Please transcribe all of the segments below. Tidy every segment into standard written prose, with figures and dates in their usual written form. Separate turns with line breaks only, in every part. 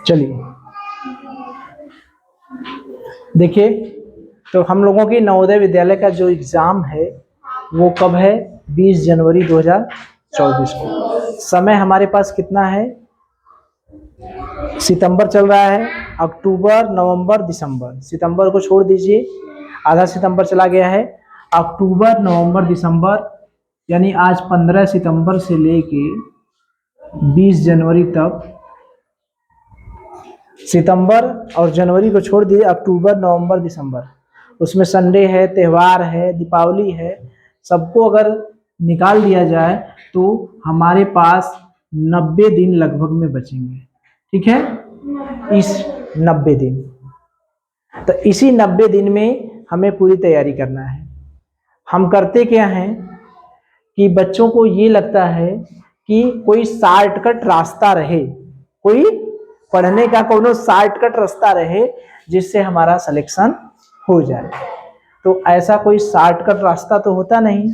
चलिए देखिए, तो हम लोगों की नवोदय विद्यालय का जो एग्ज़ाम है वो कब है? 20 जनवरी 2024 को। समय हमारे पास कितना है? सितंबर चल रहा है, अक्टूबर, नवंबर, दिसंबर। सितंबर को छोड़ दीजिए, आधा सितंबर चला गया है। अक्टूबर, नवंबर, दिसंबर, यानी आज 15 सितंबर से लेके 20 जनवरी तक, सितंबर और जनवरी को छोड़ दिए, अक्टूबर, नवंबर, दिसंबर, उसमें संडे है, त्यौहार है, दीपावली है, सबको अगर निकाल दिया जाए तो हमारे पास 90 दिन लगभग में बचेंगे। ठीक है, इस 90 दिन, तो इसी 90 दिन में हमें पूरी तैयारी करना है। हम करते क्या हैं कि बच्चों को ये लगता है कि कोई शॉर्टकट रास्ता रहे, कोई पढ़ने का कोनो शॉर्टकट रास्ता रहे जिससे हमारा सिलेक्शन हो जाए। तो ऐसा कोई शॉर्टकट रास्ता तो होता नहीं।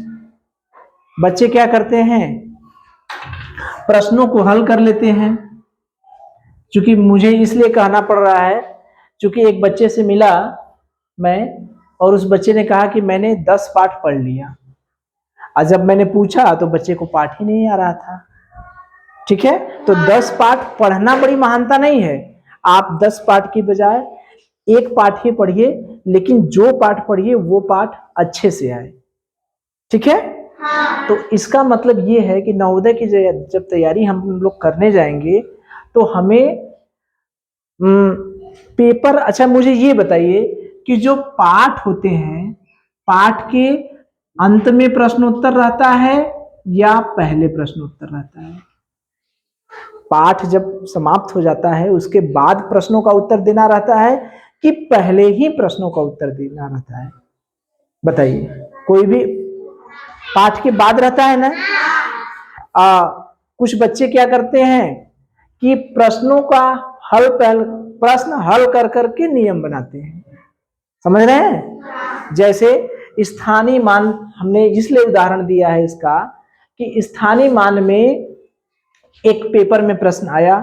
बच्चे क्या करते हैं? प्रश्नों को हल कर लेते हैं। क्योंकि मुझे इसलिए कहना पड़ रहा है, क्योंकि एक बच्चे से मिला मैं, और उस बच्चे ने कहा कि मैंने 10 पाठ पढ़ लिया। और जब मैंने पूछा तो बच्चे को पाठ ही नहीं आ रहा था। ठीक है, तो 10 पाठ पढ़ना बड़ी महानता नहीं है। आप 10 पाठ की बजाय एक पाठ ही पढ़िए, लेकिन जो पाठ पढ़िए वो पाठ अच्छे से आए। ठीक है, तो इसका मतलब ये है कि नवोदय की जब तैयारी हम लोग करने जाएंगे तो हमें पेपर, अच्छा मुझे ये बताइए कि जो पाठ होते हैं, पाठ के अंत में प्रश्नोत्तर रहता है या पहले प्रश्नोत्तर रहता है? पाठ जब समाप्त हो जाता है उसके बाद प्रश्नों का उत्तर देना रहता है कि पहले ही प्रश्नों का उत्तर देना रहता है? बताइए, कोई भी पाठ के बाद रहता है ना? कुछ बच्चे क्या करते हैं कि प्रश्नों का प्रश्न हल कर करके नियम बनाते हैं। समझ रहे हैं? जैसे स्थानीय मान, हमने इसलिए उदाहरण दिया है इसका कि स्थानीय मान में एक पेपर में प्रश्न आया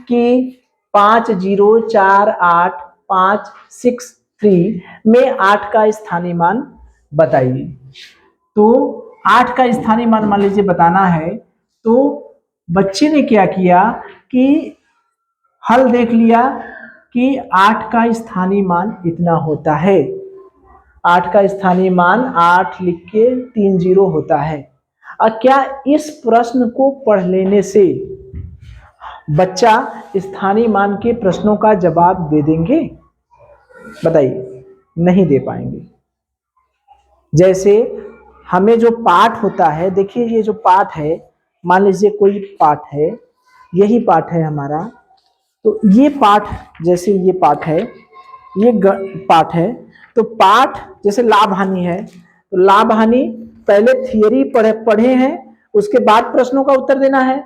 कि 504856 में 8 का स्थानीय मान बताइए। तो 8 का स्थानीय मान मान लीजिए बताना है, तो बच्चे ने क्या किया कि हल देख लिया कि 8 का स्थानीय मान इतना होता है। 8 का स्थानीय मान 8 लिख के 3 0 होता है। और क्या इस प्रश्न को पढ़ लेने से बच्चा स्थानीय मान के प्रश्नों का जवाब दे देंगे? बताइए, नहीं दे पाएंगे। जैसे हमें जो पाठ होता है, देखिए ये जो पाठ है, मान लीजिए कोई पाठ है, यही पाठ है हमारा, तो ये पाठ, जैसे ये पाठ है, ये पाठ है, तो पाठ जैसे लाभ हानि है, तो लाभ हानि पहले थियरी पढ़े हैं, उसके बाद प्रश्नों का उत्तर देना है।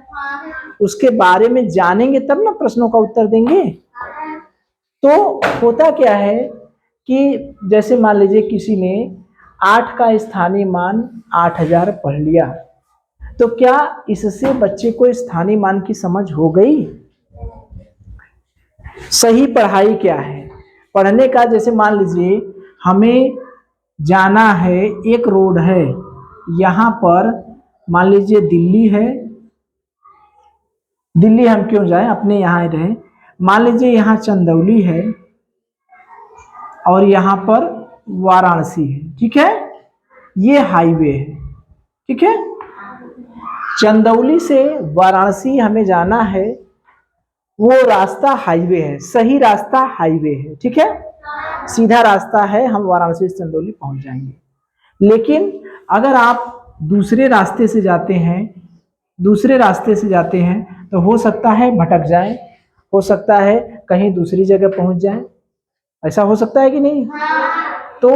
उसके बारे में जानेंगे तब ना प्रश्नों का उत्तर देंगे। तो होता क्या है कि जैसे मान लीजिए किसी ने 8 का स्थानीय मान 8000 पढ़ लिया, तो क्या इससे बच्चे को स्थानीय मान की समझ हो गई? सही पढ़ाई क्या है? पढ़ने का, जैसे मान लीजिए हमें जाना है, एक रोड है यहाँ पर, मान लीजिए दिल्ली है, दिल्ली हम क्यों जाएं, अपने यहाँ रहे, मान लीजिए यहाँ चंदौली है और यहाँ पर वाराणसी है। ठीक है, ये हाईवे है। ठीक है, चंदौली से वाराणसी हमें जाना है, वो रास्ता हाईवे है, सही रास्ता हाईवे है। ठीक है, सीधा रास्ता है, हम वाराणसी से चंदौली पहुंच जाएंगे। लेकिन अगर आप दूसरे रास्ते से जाते हैं तो हो सकता है भटक जाए, हो सकता है कहीं दूसरी जगह पहुंच जाए। ऐसा हो सकता है कि नहीं? तो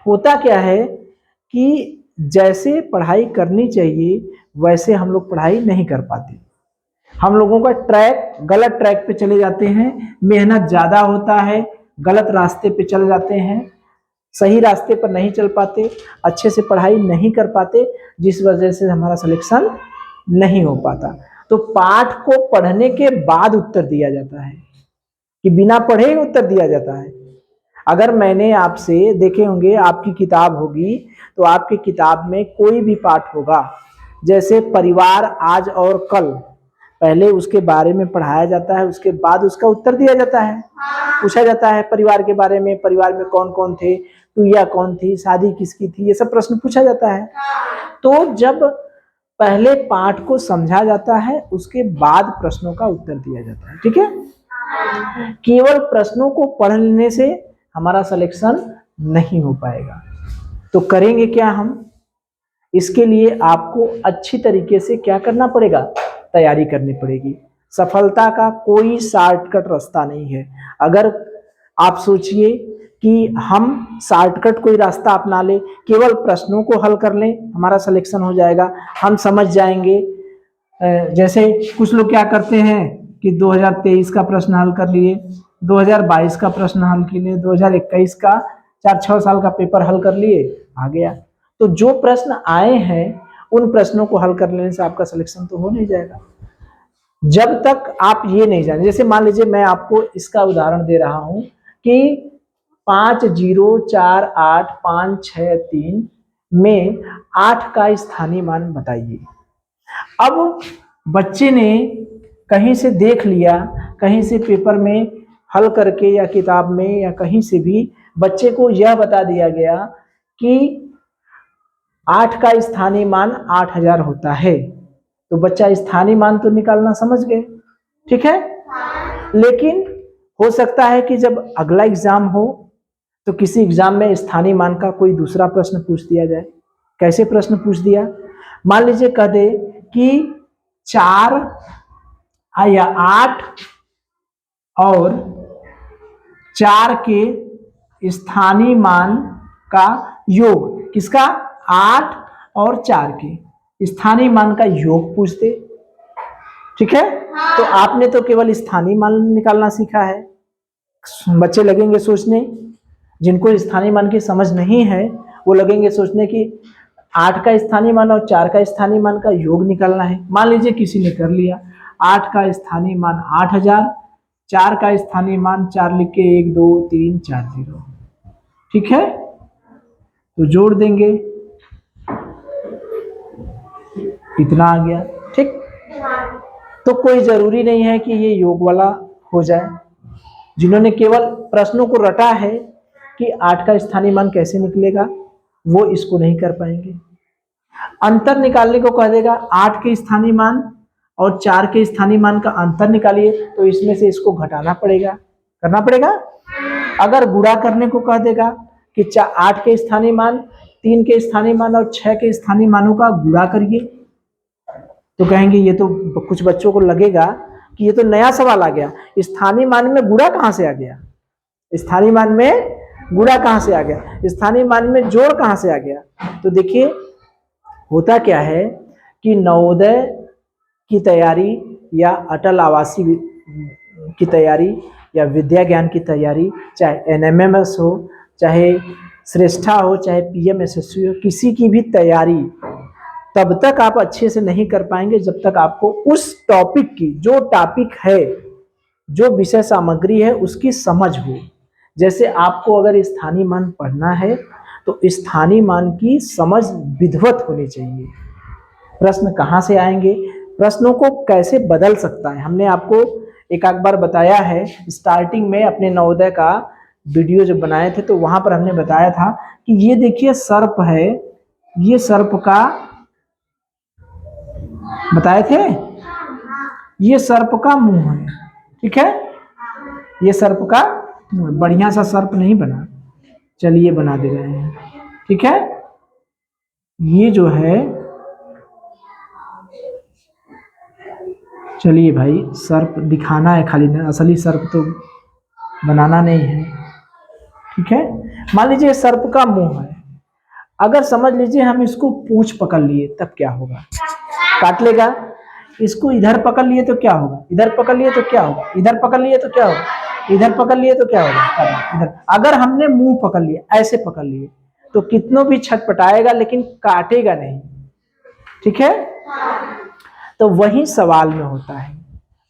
होता क्या है कि जैसे पढ़ाई करनी चाहिए वैसे हम लोग पढ़ाई नहीं कर पाते। हम लोगों का ट्रैक, गलत ट्रैक पे चले जाते हैं, मेहनत ज़्यादा होता है, गलत रास्ते पे चले जाते हैं, सही रास्ते पर नहीं चल पाते, अच्छे से पढ़ाई नहीं कर पाते, जिस वजह से हमारा सिलेक्शन नहीं हो पाता। तो पाठ को पढ़ने के बाद उत्तर दिया जाता है कि बिना पढ़े ही उत्तर दिया जाता है। अगर मैंने आपसे, देखे होंगे आपकी किताब होगी तो आपकी किताब में कोई भी पाठ होगा, जैसे परिवार आज और कल, पहले उसके बारे में पढ़ाया जाता है, उसके बाद उसका उत्तर दिया जाता है। पूछा जाता है परिवार के बारे में, परिवार में कौन कौन थे, टूया कौन थी, शादी किसकी थी, ये सब प्रश्न पूछा जाता है। तो जब पहले पाठ को समझा जाता है, उसके बाद प्रश्नों का उत्तर दिया जाता है। ठीक है, केवल प्रश्नों को पढ़ लेने से हमारा सिलेक्शन नहीं हो पाएगा। तो करेंगे क्या हम? इसके लिए आपको अच्छी तरीके से क्या करना पड़ेगा? तैयारी करनी पड़ेगी। सफलता का कोई शॉर्टकट रास्ता नहीं है। अगर आप सोचिए कि हम शॉर्टकट कोई रास्ता अपना ले, केवल प्रश्नों को हल कर लें, हमारा सिलेक्शन हो जाएगा, हम समझ जाएंगे। जैसे कुछ लोग क्या करते हैं कि 2023 का प्रश्न हल कर लिए, 2022 का प्रश्न हल कर लिए, 2021 का 4-6 साल का पेपर हल कर लिए, आ गया। तो जो प्रश्न आए हैं उन प्रश्नों को हल कर लेने से आपका सिलेक्शन तो हो नहीं जाएगा, जब तक आप ये नहीं जाने। जैसे मान लीजिए मैं आपको इसका उदाहरण दे रहा हूं कि 504856 में 8 का स्थानीय मान बताइए। अब बच्चे ने कहीं से देख लिया, कहीं से पेपर में हल करके या किताब में या कहीं से भी बच्चे को यह बता दिया गया कि 8 का स्थानीय मान 8000 होता है, तो बच्चा स्थानीय मान तो निकालना समझ गए। ठीक है, लेकिन हो सकता है कि जब अगला एग्जाम हो तो किसी एग्जाम में स्थानीय मान का कोई दूसरा प्रश्न पूछ दिया जाए। कैसे प्रश्न पूछ दिया? मान लीजिए कह दे कि 4 या 8 और 4 के स्थानीय मान का योग, किसका? 8 और 4 के स्थानीय मान का योग पूछ दे। ठीक है, तो आपने तो केवल स्थानीय मान निकालना सीखा है। बच्चे लगेंगे सोचने, जिनको स्थानीय मान की समझ नहीं है वो लगेंगे सोचने कि 8 का स्थानीय मान और 4 का स्थानीय मान का योग निकालना है। मान लीजिए किसी ने कर लिया, 8 का स्थानीय मान 8000, 4 का स्थानीय मान 4 लिख के 1 2 3 4 0। ठीक है, तो जोड़ देंगे, इतना आ गया। ठीक, तो कोई जरूरी नहीं है कि ये योग वाला हो जाए। जिन्होंने केवल प्रश्नों को रटा है कि 8 का स्थानीय मान कैसे निकलेगा, वो इसको नहीं कर पाएंगे। अंतर निकालने को कह देगा, 8 के स्थानीय मान और 4 के स्थानीय मान का अंतर निकालिए, तो इसमें से इसको घटाना पड़ेगा, करना पड़ेगा। अगर गुणा करने को कह देगा कि 8 के स्थानीय मान, 3 के स्थानीय मान और 6 के स्थानीय मानों का गुणा करिए, तो कहेंगे ये तो, कुछ बच्चों को लगेगा कि ये तो नया सवाल आ गया, स्थानीय मान में गुणा कहां से आ गया, स्थानीय मान में गुणा कहां से आ गया, स्थानीय मान में जोड़ कहां से आ गया। तो देखिए होता क्या है कि नवोदय की तैयारी या अटल आवासीय की तैयारी या विद्या ज्ञान की तैयारी, चाहे एनएमएमएस हो, चाहे श्रेष्ठा हो, चाहे पीएमएसएससी हो, किसी की भी तैयारी तब तक आप अच्छे से नहीं कर पाएंगे जब तक आपको उस टॉपिक की, जो टॉपिक है, जो विषय सामग्री है, उसकी समझ हो। जैसे आपको अगर स्थानीय मान पढ़ना है तो स्थानीय मान की समझ विधिवत होनी चाहिए। प्रश्न कहाँ से आएंगे, प्रश्नों को कैसे बदल सकता है, हमने आपको एक बार बताया है। स्टार्टिंग में अपने नवोदय का वीडियो जब बनाए थे तो वहां पर हमने बताया था कि ये देखिए सर्प है, ये सर्प का बताए थे, ये सर्प का मुंह है। ठीक है, ये सर्प का मुंह, बढ़िया सा सर्प नहीं बना, चलिए बना दे रहे हैं। ठीक है, ये जो है, चलिए भाई सर्प दिखाना है खाली, असली सर्प तो बनाना नहीं है। ठीक है, मान लीजिए सर्प का मुंह है, अगर समझ लीजिए हम इसको पूंछ पकड़ लिए तब क्या होगा, काट लेगा। इसको इधर पकड़ लिए तो क्या होगा, इधर पकड़ लिए तो क्या होगा, इधर पकड़ लिए तो क्या होगा, इधर पकड़ लिए तो क्या होगा, इधर। अगर हमने मुंह पकड़ लिया, ऐसे पकड़ लिए, तो कितनों भी छटपटाएगा लेकिन काटेगा नहीं। ठीक है, तो वही सवाल में होता है,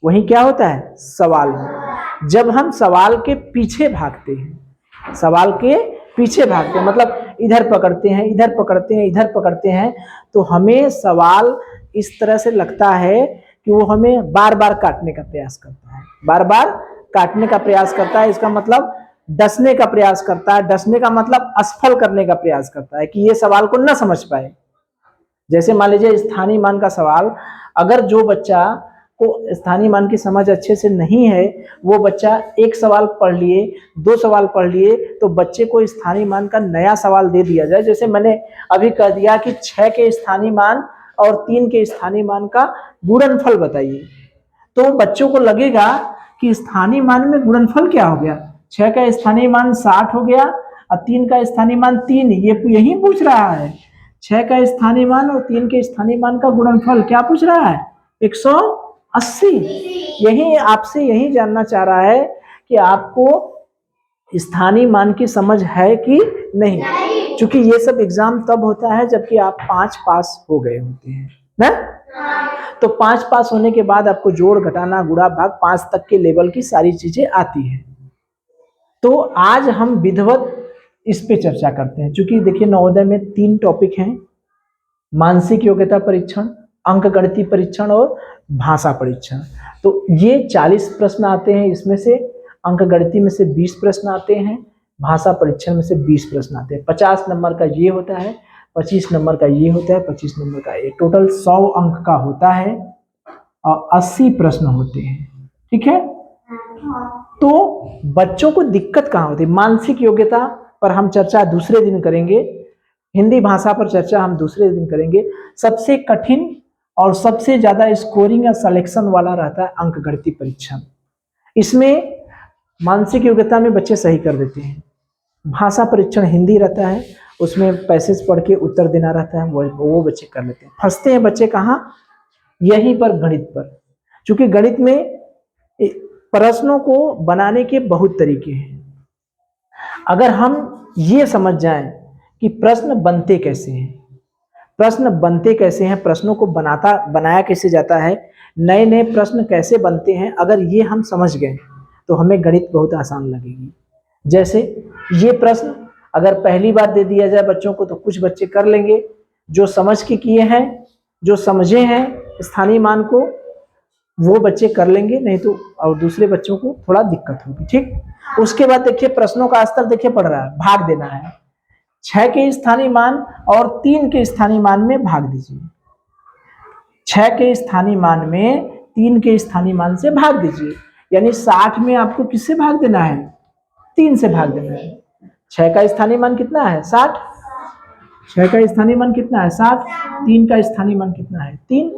वही क्या होता है सवाल में। जब हम सवाल के पीछे भागते हैं, सवाल के पीछे भागते हैं मतलब इधर पकड़ते हैं, इधर पकड़ते हैं, इधर पकड़ते हैं, तो हमें सवाल इस तरह से लगता है कि वो हमें बार बार काटने का प्रयास करता है, बार बार काटने का प्रयास करता है। इसका मतलब डसने का प्रयास करता है, डसने का मतलब असफल करने का प्रयास करता है कि ये सवाल को ना समझ पाए। जैसे मान लीजिए स्थानीय मान का सवाल, अगर जो बच्चा को स्थानीय मान की समझ अच्छे से नहीं है, वो बच्चा एक सवाल पढ़ लिए, दो सवाल पढ़ लिए, तो बच्चे को स्थानीय मान का नया सवाल दे दिया जाए। जैसे मैंने अभी कह दिया कि 6 के स्थानीय मान और 3 के स्थानीय मान का गुणनफल बताइए, तो बच्चों को लगेगा कि स्थानीय मान में गुणनफल क्या हो गया, 6 का स्थानीय मान 60 हो गया और 3 का स्थानीय मान 3, ये यही पूछ रहा है। 6 का स्थानीय मान और 3 के स्थानीय मान का गुणनफल क्या पूछ रहा है, 180। यही आपसे यही जानना चाह रहा है कि आपको स्थानीय मान की समझ है कि नहीं, क्योंकि ये सब एग्जाम तब होता है जबकि आप 5 पास हो गए होते हैं ना। तो 5 पास होने के बाद आपको जोड़ घटाना गुणा भाग 5 तक के लेवल की सारी चीजें आती है। तो आज हम विधिवत इस पे चर्चा करते हैं, क्योंकि देखिए नवोदय में 3 टॉपिक हैं, मानसिक योग्यता परीक्षण, अंकगणितीय परीक्षण और भाषा परीक्षण। तो ये 40 प्रश्न आते हैं, इसमें से अंकगणितीय में से 20 प्रश्न आते हैं, भाषा परीक्षण में से 20 प्रश्न आते हैं। 50 नंबर का ये होता है, 25 नंबर का ये होता है, 25 नंबर का ये, टोटल 100 अंक का होता है और 80 प्रश्न होते हैं। ठीक है, तो बच्चों को दिक्कत कहाँ होती है, मानसिक योग्यता पर हम चर्चा दूसरे दिन करेंगे, हिंदी भाषा पर चर्चा हम दूसरे दिन करेंगे। सबसे कठिन और सबसे ज्यादा स्कोरिंग या सिलेक्शन वाला रहता है अंकगणितीय परीक्षण। इसमें मानसिक योग्यता में बच्चे सही कर देते हैं, भाषा परीक्षण हिंदी रहता है, उसमें पैसेज पढ़ के उत्तर देना रहता है, वो बच्चे कर लेते हैं। फंसते हैं बच्चे कहाँ, यहीं पर गणित पर, क्योंकि गणित में प्रश्नों को बनाने के बहुत तरीके हैं। अगर हम ये समझ जाएं कि प्रश्न बनते कैसे हैं, प्रश्न बनते कैसे हैं, प्रश्नों को बनाया कैसे जाता है, नए नए प्रश्न कैसे बनते हैं, अगर ये हम समझ गए तो हमें गणित बहुत आसान लगेगी। जैसे ये प्रश्न अगर पहली बार दे दिया जाए बच्चों को तो कुछ बच्चे कर लेंगे, जो समझ के किए हैं, जो समझे हैं स्थानीय मान को, वो बच्चे कर लेंगे, नहीं तो और दूसरे बच्चों को थोड़ा दिक्कत होगी। ठीक, उसके बाद देखिए प्रश्नों का स्तर देखिए पढ़ रहा है, भाग देना है, 6 के स्थानीय मान और 3 के स्थानीय मान में भाग दीजिए, 6 के स्थानीय मान में 3 के स्थानीय मान से भाग दीजिए, यानी 60 में आपको किससे भाग देना है, 3 से भाग देना है। 6 का स्थानीय मान कितना है 60, 6 का स्थानीय मान कितना है 60, 3 का स्थानीय मान कितना है 3,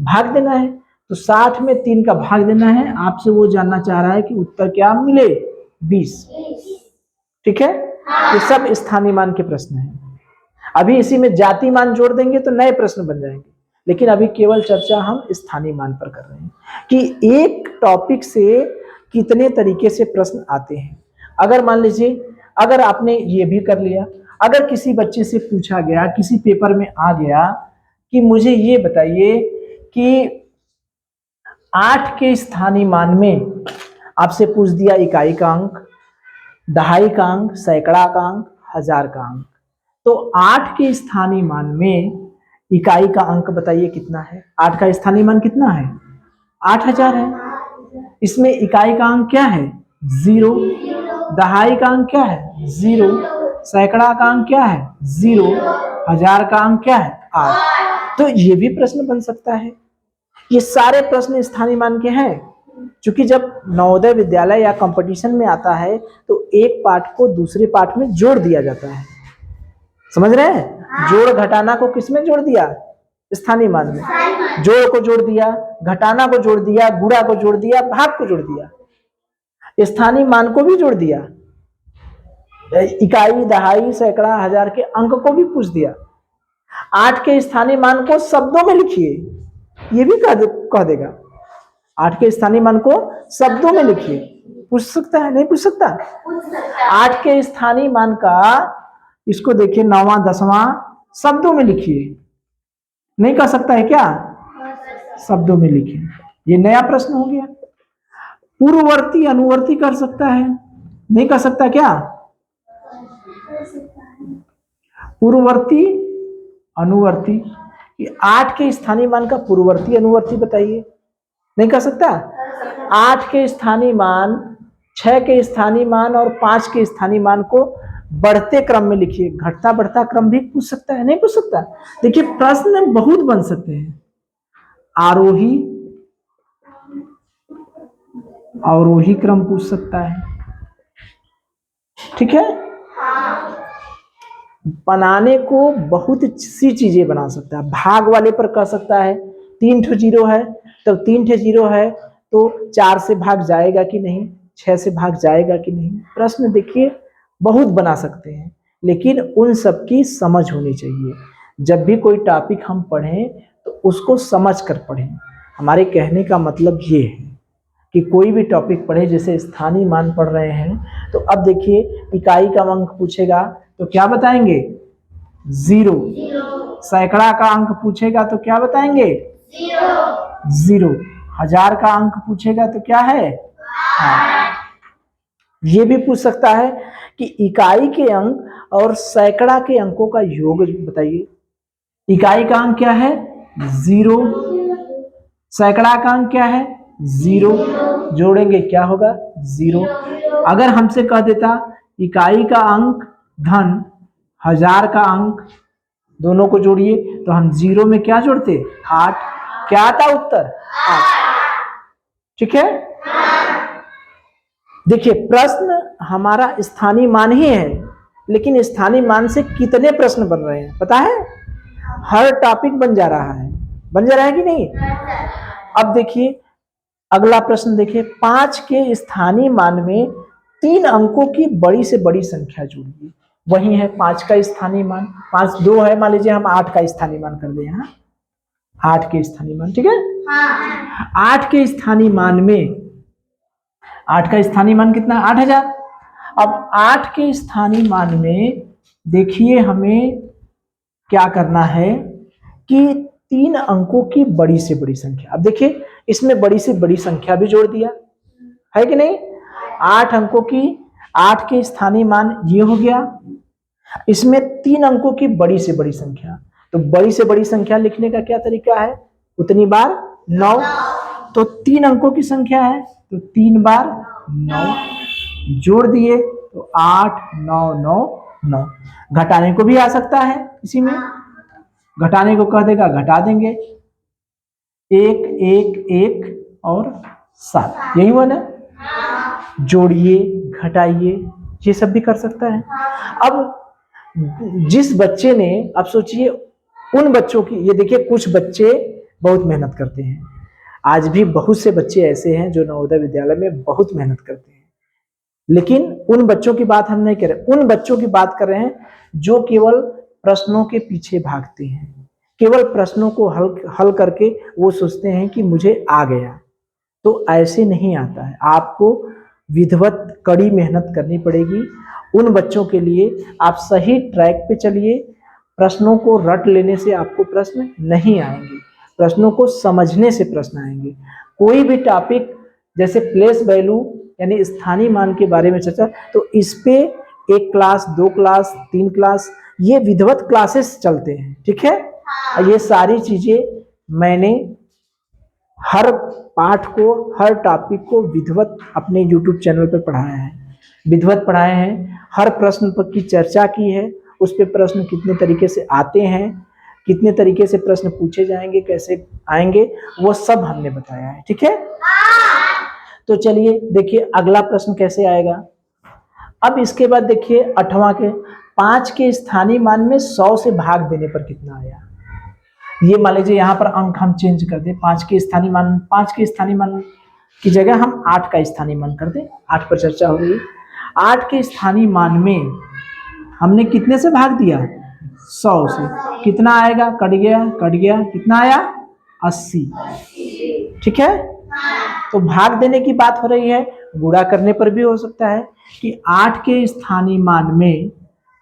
भाग देना है। तो 60 में 3 का भाग देना है, आपसे वो जानना चाह रहा है कि उत्तर क्या मिले 20। ठीक है, ये सब स्थानीय मान के प्रश्न हैं। अभी इसी में जाति मान जोड़ देंगे तो नए प्रश्न बन जाएंगे, लेकिन अभी केवल चर्चा हम स्थानीय मान पर कर रहे हैं कि एक टॉपिक से कितने तरीके से प्रश्न आते हैं। अगर मान लीजिए अगर आपने ये भी कर लिया, अगर किसी बच्चे से पूछा गया, किसी पेपर में आ गया कि मुझे ये बताइए कि 8 के स्थानीय मान में आपसे पूछ दिया इकाई का अंक, दहाई का अंक, सैकड़ा का अंक, हजार का अंक, तो 8 के स्थानीय मान में इकाई का अंक बताइए कितना है। 8 का स्थानीय मान कितना है 8000 है। इसमें इकाई का अंक क्या है 0, दहाई का अंक क्या है 0, सैकड़ा का अंक क्या है 0, हजार का अंक क्या है 8। तो ये भी प्रश्न बन सकता है। ये सारे प्रश्न स्थानीय मान के हैं, क्योंकि जब नवोदय विद्यालय या कंपटीशन में आता है तो एक पाठ को दूसरे पाठ में जोड़ दिया जाता है, समझ रहे हैं। जोड़ घटाना को किसमें जोड़ दिया स्थानीय मान में, जोड़ को जोड़ दिया, घटाना को जोड़ दिया, गुणा को जोड़ दिया, भाग को जोड़ दिया, स्थानीय मान को भी जोड़ दिया, इकाई, दहाई, सैकड़ा, हजार के अंक को भी पूछ दिया। 8 के स्थानीय मान को शब्दों में लिखिए, ये भी कह देगा 8 के स्थानीय मान को शब्दों में लिखिए, पूछ सकता है नहीं पूछ सकता। 8 के स्थानीय मान का इसको देखिए 9वां 10वां शब्दों में लिखिए, नहीं कह सकता है क्या, शब्दों में लिखें। ये नया प्रश्न हो गया। पूर्ववर्ती अनुवर्ती कर सकता है, नहीं कर सकता क्या? पूर्ववर्ती अनुवर्ती, 8 के स्थानीय मान का पूर्ववर्ती अनुवर्ती बताइए, नहीं कर सकता? 8 के स्थानीय मान, 6 के स्थानीय मान और 5 के स्थानीय मान को बढ़ते क्रम में लिखिए। घटता बढ़ता क्रम भी पूछ सकता है, नहीं पूछ सकता? देखिए प्रश्न बहुत बन सकते हैं। आरोही अवरोही क्रम पूछ सकता है, ठीक है। बनाने को बहुत सी चीजें बना सकता है। भाग वाले पर कर सकता है, 3 ठो जीरो है तो 3 ठो जीरो है तो 4 से भाग जाएगा कि नहीं, 6 से भाग जाएगा कि नहीं। प्रश्न देखिए बहुत बना सकते हैं, लेकिन उन सब की समझ होनी चाहिए। जब भी कोई टॉपिक हम पढ़ें तो उसको समझ कर पढ़ें। हमारे कहने का मतलब ये है कि कोई भी टॉपिक पढ़े, जैसे स्थानीय मान पढ़ रहे हैं तो अब देखिए इकाई का अंक पूछेगा तो क्या बताएंगे? 0। सैकड़ा का अंक पूछेगा तो क्या बताएंगे? 0। 1000 का अंक पूछेगा तो क्या है? ये भी पूछ सकता है कि इकाई के अंक और सैकड़ा के अंकों का योग बताइए। इकाई का अंक क्या है? 0। सैकड़ा का अंक क्या है? 0। जोड़ेंगे क्या होगा? 0। अगर हमसे कह देता इकाई का अंक धन 1000 का अंक, दोनों को जोड़िए, तो हम 0 में क्या जोड़ते? 8। क्या आता उत्तर? 8। ठीक है। देखिए प्रश्न हमारा स्थानीय मान ही है, लेकिन स्थानीय मान से कितने प्रश्न बन रहे हैं पता है? हर टॉपिक बन जा रहा है, बन जा रहा है कि नहीं? अब देखिए अगला प्रश्न देखिए, 5 के स्थानीय मान में 3 अंकों की बड़ी से बड़ी संख्या जोड़िए। वही है 5 का स्थानीय मान, 5 2 है, मान लीजिए हम 8 का स्थानीय मान कर दें। यहाँ 8 के स्थानीय मान, ठीक है। 8 के स्थानीय मान में, 8 का स्थानीय मान कितना? 8000। अब 8 के स्थानीय मान में देखिए हमें क्या करना है कि 3 अंकों की बड़ी से बड़ी संख्या। अब देखिए इसमें बड़ी से बड़ी संख्या भी जोड़ दिया है कि नहीं? 8 अंकों की, 8 के स्थानीय मान ये हो गया, इसमें 3 अंकों की बड़ी से बड़ी संख्या। तो बड़ी से बड़ी संख्या लिखने का क्या तरीका है? उतनी बार 9। तो 3 अंकों की संख्या है तो 3 बार 9 जोड़ दिए तो 8 9 9 9। घटाने को भी आ सकता है, इसी में घटाने को कह देगा घटा देंगे, 1 1 1 और 7, यही हुआ ना। जोड़िए घटाइए ये सब भी कर सकता है। अब जिस बच्चे ने, अब सोचिए उन बच्चों की, ये देखिए कुछ बच्चे बहुत मेहनत करते हैं, आज भी बहुत से बच्चे ऐसे हैं जो नवोदय विद्यालय में बहुत मेहनत करते हैं, लेकिन उन बच्चों की बात हम नहीं कर रहे, उन बच्चों की बात कर रहे हैं जो केवल प्रश्नों के पीछे भागते हैं, केवल प्रश्नों को हल करके वो सोचते हैं कि मुझे आ गया। तो ऐसे नहीं आता है, आपको विधिवत कड़ी मेहनत करनी पड़ेगी। उन बच्चों के लिए आप सही ट्रैक पे चलिए। प्रश्नों को रट लेने से आपको प्रश्न नहीं आएंगे, प्रश्नों को समझने से प्रश्न आएंगे। कोई भी टॉपिक जैसे प्लेस वैल्यू यानी स्थानीय मान के बारे में चर्चा, तो इस पे 1 क्लास 2 क्लास 3 क्लास ये विधिवत क्लासेस चलते हैं, ठीक है। ये सारी चीजें मैंने हर पाठ को, हर टॉपिक को विधिवत अपने YouTube चैनल पर पढ़ाया है, विधिवत पढ़ाए हैं। हर प्रश्न पर की चर्चा की है, उस पे प्रश्न कितने तरीके से आते हैं, कितने तरीके से प्रश्न पूछे जाएंगे, कैसे आएंगे, वो सब हमने बताया है, ठीक है। तो चलिए देखिए अगला प्रश्न कैसे आएगा। अब इसके बाद देखिए 8वां के, 5 के स्थानीय मान में 100 से भाग देने पर कितना आया। ये मान लीजिए यहाँ पर अंक हम चेंज कर दें, 5 के स्थानीय मान, 5 के स्थानीय मान की जगह हम 8 का स्थानीय मान कर दें, 8 पर चर्चा हो रही है। 8 के स्थानीय मान में हमने कितने से भाग दिया? 100 से। कितना आएगा? कट गया, कितना आया? 80, ठीक है। तो भाग देने की बात हो रही है, गुणा करने पर भी हो सकता है कि 8 के स्थानीय मान में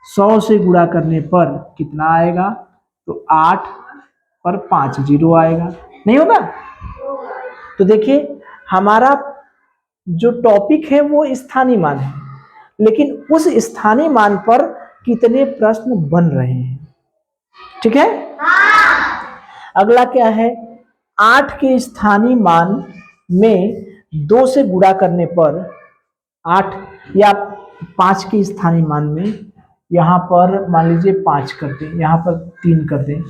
100 से गुणा करने पर कितना आएगा? तो 8 पर 5 जीरो आएगा, नहीं होगा? तो देखिए हमारा जो टॉपिक है वो स्थानीय मान है, लेकिन उस स्थानीय मान पर कितने प्रश्न बन रहे हैं। ठीक है, अगला क्या है, 8 के स्थानीय मान में 2 से गुणा करने पर 8 या 5 के स्थानीय मान में यहाँ पर मान लीजिए 5 कर दें, यहाँ पर 3 कर दें।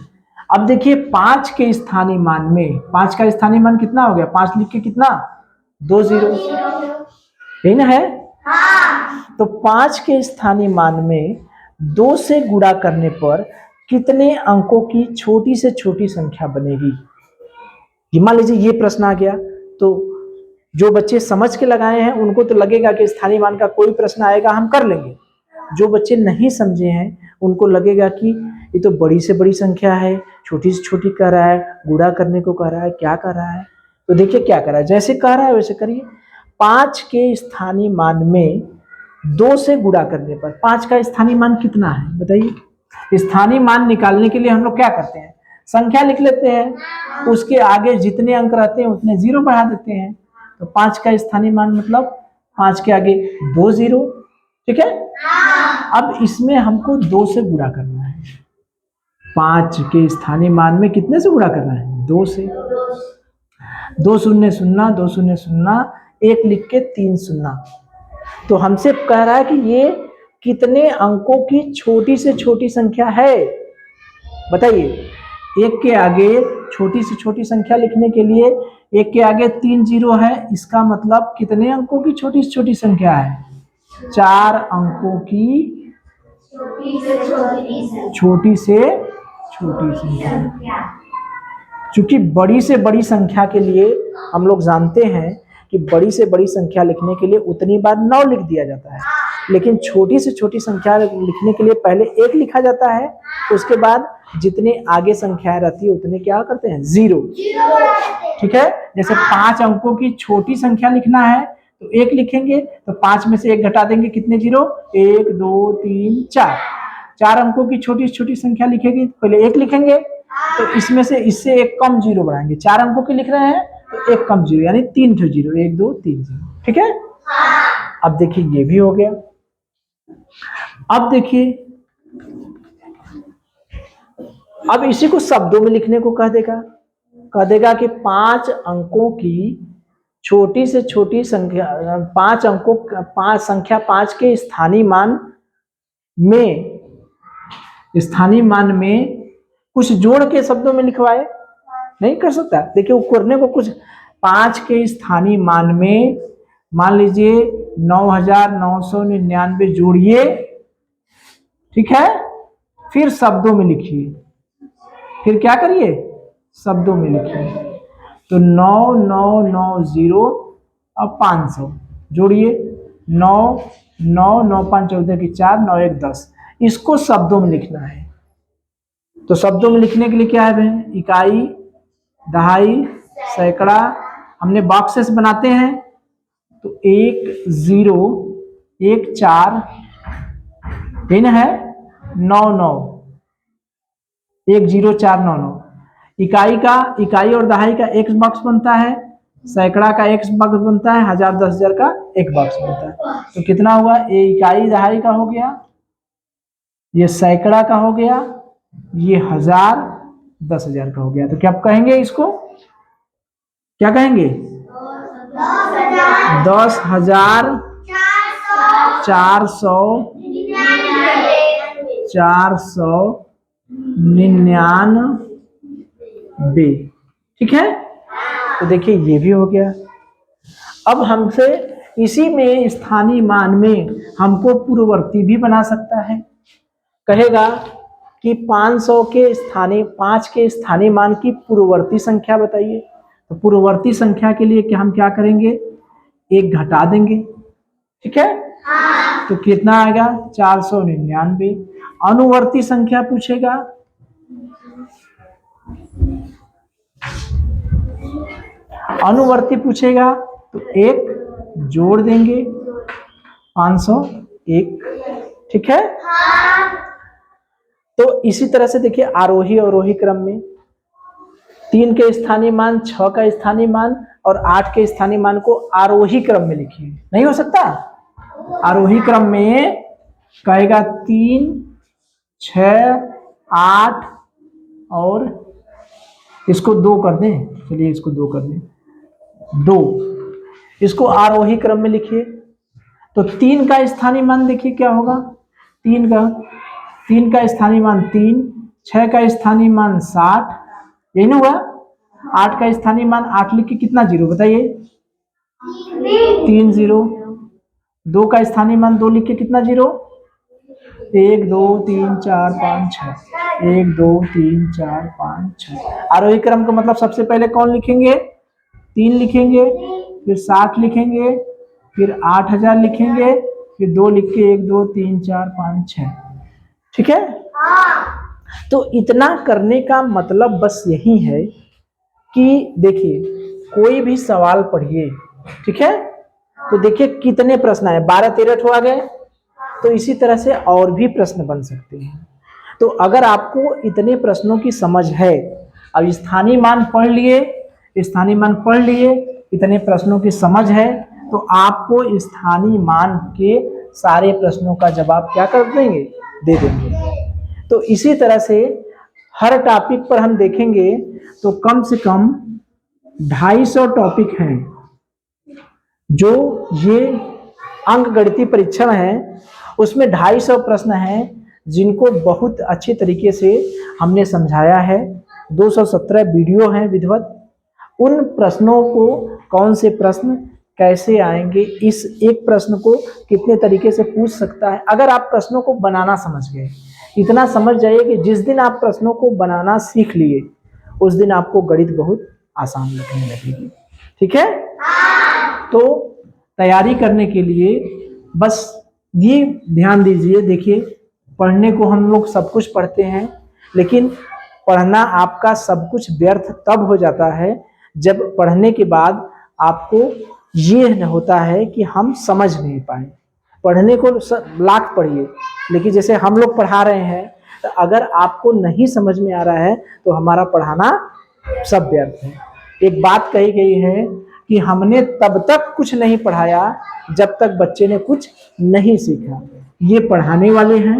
अब देखिए 5 के स्थानीय मान में 5 का स्थानीय मान कितना हो गया, 5 लिख के कितना 2 0, यही ना है। तो 5 के स्थानीय मान में 2 से गुणा करने पर कितने अंकों की छोटी से छोटी संख्या बनेगी। मान लीजिए ये प्रश्न आ गया, तो जो बच्चे समझ के लगाए हैं उनको तो लगेगा कि स्थानीय मान का कोई प्रश्न आएगा हम कर लेंगे। जो बच्चे नहीं समझे हैं उनको लगेगा कि ये तो बड़ी से बड़ी संख्या है, छोटी से छोटी कह रहा है, गुणा करने को कह रहा है, क्या कर रहा है। तो देखिए क्या कर रहा है, जैसे कह रहा है वैसे करिए। 5 के स्थानीय मान में 2 से गुणा करने पर 5 का स्थानीय मान कितना है बताइए। स्थानीय मान निकालने के लिए हम लोग क्या करते हैं, संख्या लिख लेते हैं, उसके आगे जितने अंक रहते हैं उतने 0 बढ़ा देते हैं। तो 5 का स्थानीय मान मतलब 5 के आगे 2 0। ठीक है, अब इसमें हमको 2 से गुणा करना है। 5 के स्थानीय मान में कितने से गुणा करना है, 2 से। 2 0 0, 2 0 0, 1 लिख के 3 0। तो हमसे कह रहा है कि ये कितने अंकों की छोटी से छोटी संख्या है बताइए। 1 के आगे छोटी से छोटी संख्या लिखने के लिए 1 के आगे 3 0 है, इसका मतलब कितने अंकों की छोटी से छोटी संख्या है, 4 अंकों की छोटी से छोटी संख्या। क्योंकि बड़ी से बड़ी संख्या के लिए हम लोग जानते हैं कि बड़ी से बड़ी संख्या लिखने के लिए उतनी बार 9 लिख दिया जाता है, लेकिन छोटी से छोटी संख्या लिखने के लिए पहले 1 लिखा जाता है, उसके बाद जितने आगे संख्याएं रहती है उतने क्या करते हैं 0। ठीक है, जैसे 5 अंकों की छोटी संख्या लिखना है तो 1 लिखेंगे, तो 5 में से 1 घटा देंगे, कितने 0, 1 2 3 4। 4 अंकों की छोटी छोटी संख्या लिखेगी, पहले 1 लिखेंगे, तो इसमें से इससे 1 कम 0 बढ़ाएंगे। 4 अंकों की लिख रहे हैं तो 1 कम 0, यानी 3 0, 1 2 3 0। ठीक है, अब देखिए ये भी हो गया। अब देखिए, अब इसी को शब्दों में लिखने को कह देगा कि 5 अंकों की छोटी से छोटी संख्या, 5 अंकों 5 संख्या 5 के स्थानीय मान में कुछ जोड़ के शब्दों में लिखवाए, नहीं कर सकता। देखिए वो करने को कुछ 5 के स्थानीय मान में मान लीजिए 9999 जोड़िए, ठीक है, फिर शब्दों में लिखिए, फिर क्या करिए शब्दों में लिखिए। तो 9990 और 500 जोड़िए, 9 9 9 5 14 की 4 9 1 10, इसको शब्दों में लिखना है। तो शब्दों में लिखने के लिए क्या है बहन, इकाई, दहाई, सैकड़ा, हमने बॉक्सेस बनाते हैं। तो 1 0 1 4 यही ना है, 9 9 1 0 4 9 9। इकाई और दहाई का एक बॉक्स बनता है, सैकड़ा का एक बॉक्स बनता है, 1000 10,000 का एक बॉक्स बनता है। तो कितना हुआ, ये इकाई दहाई का हो गया, ये सैकड़ा का हो गया, ये 1000 10,000 का हो गया। तो क्या आप कहेंगे इसको, क्या कहेंगे 10,499 ठीक है। तो देखिए ये भी हो गया। अब हमसे इसी में स्थानीय मान में हमको पूर्ववर्ती भी बना सकता है। कहेगा कि 500 के स्थानीय 5 के स्थानीय मान की पूर्ववर्ती संख्या बताइए। तो पूर्ववर्ती संख्या के लिए हम क्या करेंगे, 1 घटा देंगे, ठीक है। तो कितना आएगा 499। अनुवर्ती संख्या पूछेगा, अनुवर्ती पूछेगा तो 1 जोड़ देंगे 501, ठीक है। तो इसी तरह से देखिए आरोही अवरोही क्रम में 3 के स्थानीय मान, 6 का स्थानीय मान और 8 के स्थानीय मान को आरोही क्रम में लिखिए। नहीं हो सकता? आरोही क्रम में कहेगा 3, 6, 8 और इसको 2 कर दें। चलिए इसको 2 कर दें, 2। इसको आरोही क्रम में लिखिए। तो 3 का स्थानीय मान देखिए क्या होगा। 3 का स्थानीय मान 3, 6 का स्थानीय मान 60, यही ना हुआ। 8 का स्थानीय मान 8 लिख के कितना जीरो बताइए? 3 0। 2 का स्थानीय मान 2 लिख के कितना जीरो? 1 2 3 4 5 6। 1 2 3 4 5 6। आरोही क्रम का मतलब सबसे पहले कौन लिखेंगे? 3 लिखेंगे, फिर 60 लिखेंगे, फिर 8000 लिखेंगे, फिर 2 लिख के 1 2 3 4 5 6। ठीक है? तो इतना करने का मतलब बस यही है कि देखिए कोई भी सवाल पढ़िए, ठीक है, तो देखिए कितने प्रश्न आए, 12 13 ठो आ गए। तो इसी तरह से और भी प्रश्न बन सकते हैं। तो अगर आपको इतने प्रश्नों की समझ है, अब स्थानीय मान पढ़ लिए, इतने प्रश्नों की समझ है, तो आपको स्थानीय मान के सारे प्रश्नों का जवाब क्या कर देंगे? दे देंगे। तो इसी तरह से हर टॉपिक पर हम देखेंगे तो कम से कम 250 टॉपिक हैं जो ये अंक गणितीय परीक्षण है, उसमें 250 प्रश्न हैं जिनको बहुत अच्छे तरीके से हमने समझाया है। 217 वीडियो हैं विधिवत। उन प्रश्नों को कौन से प्रश्न कैसे आएंगे, इस एक प्रश्न को कितने तरीके से पूछ सकता है, अगर आप प्रश्नों को बनाना समझ गए, इतना समझ जाइए कि जिस दिन आप प्रश्नों को बनाना सीख लिए उस दिन आपको गणित बहुत आसान लगने लगेगी। ठीक है? तो तैयारी करने के लिए बस ये ध्यान दीजिए, देखिए पढ़ने को हम लोग सब कुछ पढ़ते हैं, लेकिन पढ़ना आपका सब कुछ व्यर्थ तब हो जाता है जब पढ़ने के बाद आपको ये होता है कि हम समझ नहीं पाए। पढ़ने को लाख पढ़िए, लेकिन जैसे हम लोग पढ़ा रहे हैं, तो अगर आपको नहीं समझ में आ रहा है तो हमारा पढ़ाना सब व्यर्थ है। एक बात कही गई है कि हमने तब तक कुछ नहीं पढ़ाया जब तक बच्चे ने कुछ नहीं सीखा। ये पढ़ाने वाले हैं,